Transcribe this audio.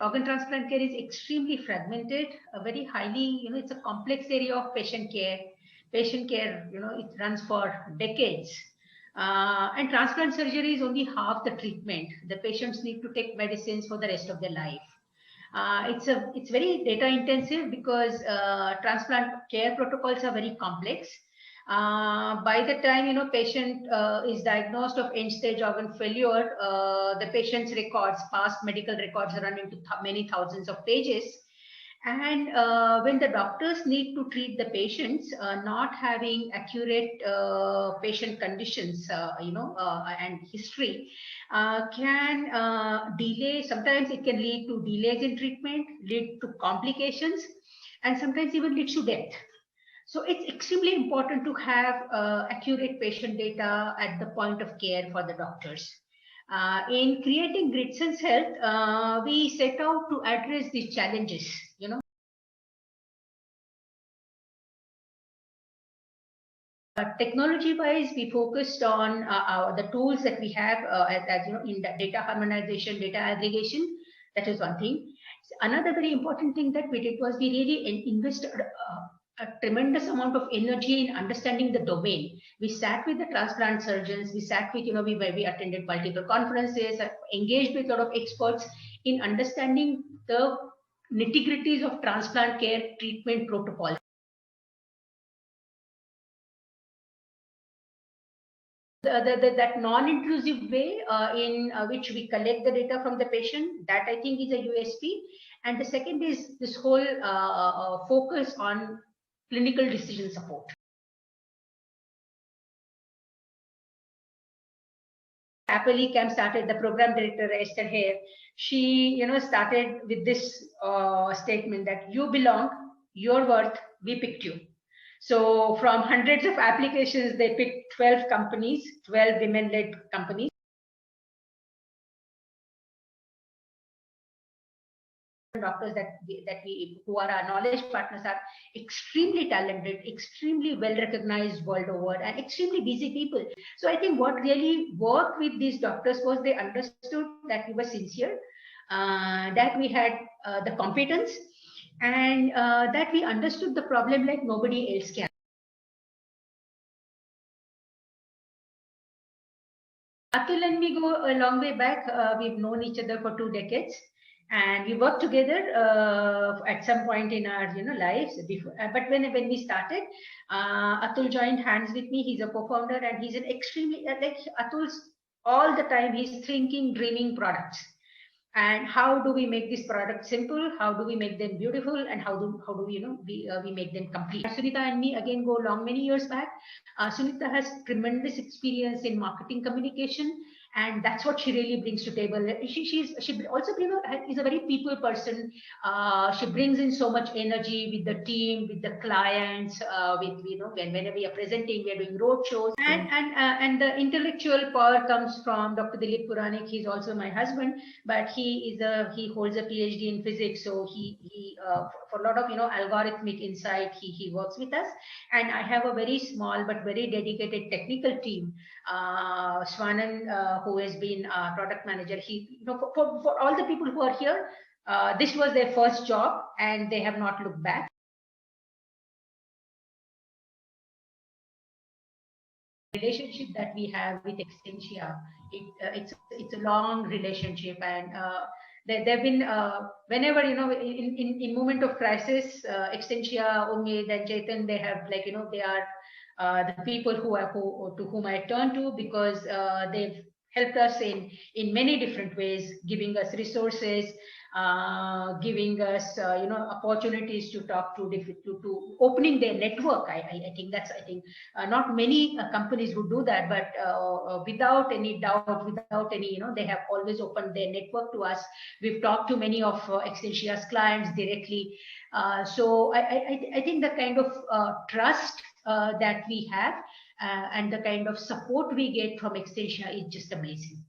organ transplant care is extremely fragmented, very highly, it's a complex area of patient care. Patient care, it runs for decades. And transplant surgery is only half the treatment. The patients need to take medicines for the rest of their life. It's very data intensive because transplant care protocols are very complex. By the time patient is diagnosed of end stage organ failure, the patient's records, past medical records, run into many thousands of pages. And when the doctors need to treat the patients, not having accurate patient conditions, and history, can delay. Sometimes it can lead to delays in treatment, lead to complications, and sometimes even leads to death. So it's extremely important to have accurate patient data at the point of care for the doctors. In creating Gritsense Health, we set out to address these challenges. Technology-wise, we focused on the tools that we have, in the data harmonization, data aggregation. That is one thing. Another very important thing that we did was we really invested a tremendous amount of energy in understanding the domain. We sat with the transplant surgeons. We sat with, we attended multiple conferences, engaged with a lot of experts in understanding the nitty-gritties of transplant care treatment protocols. That non-intrusive way in which we collect the data from the patient, that I think is a USP. And the second is this whole focus on clinical decision support. Happily Camp started, the program director Esther Hare, she started with this statement that you belong, your worth, we picked you. So from hundreds of applications, they picked 12 companies, 12 women-led companies. Doctors who are our knowledge partners are extremely talented, extremely well recognized world over, and extremely busy people. So I think what really worked with these doctors was they understood that we were sincere, that we had the competence, and that we understood the problem like nobody else can. Atul and me go a long way back. We've known each other for 2 decades. And we worked together at some point in our lives before. But when we started, Atul joined hands with me. He's a co-founder, and he's an extremely like Atul's all the time. He's thinking, dreaming products, and how do we make this product simple? How do we make them beautiful? And how do we make them complete? Sunita and me again go long many years back. Sunita has tremendous experience in marketing communication. And that's what she really brings to table. She also is a very people person. She brings in so much energy with the team, with the clients, whenever we are presenting, we are doing road shows, and the intellectual power comes from Dr. Dilip Puranik. He's also my husband, but he holds a PhD in physics, so he for a lot of algorithmic insight, he works with us. And I have a very small but very dedicated technical team. Swanan, who has been a product manager, for all the people who are here, this was their first job and they have not looked back. Relationship that we have with Extensia, it's a long relationship, and there have been whenever in moment of crisis, Extensia, Umid and Chetan, they have they are the people to whom I turn to, because they've helped us in many different ways, giving us resources, giving us opportunities to talk to opening their network. I think not many companies would do that, but without any doubt, without any they have always opened their network to us. We've talked to many of Extensia's clients directly. So I think the kind of trust that we have and the kind of support we get from Extensia is just amazing.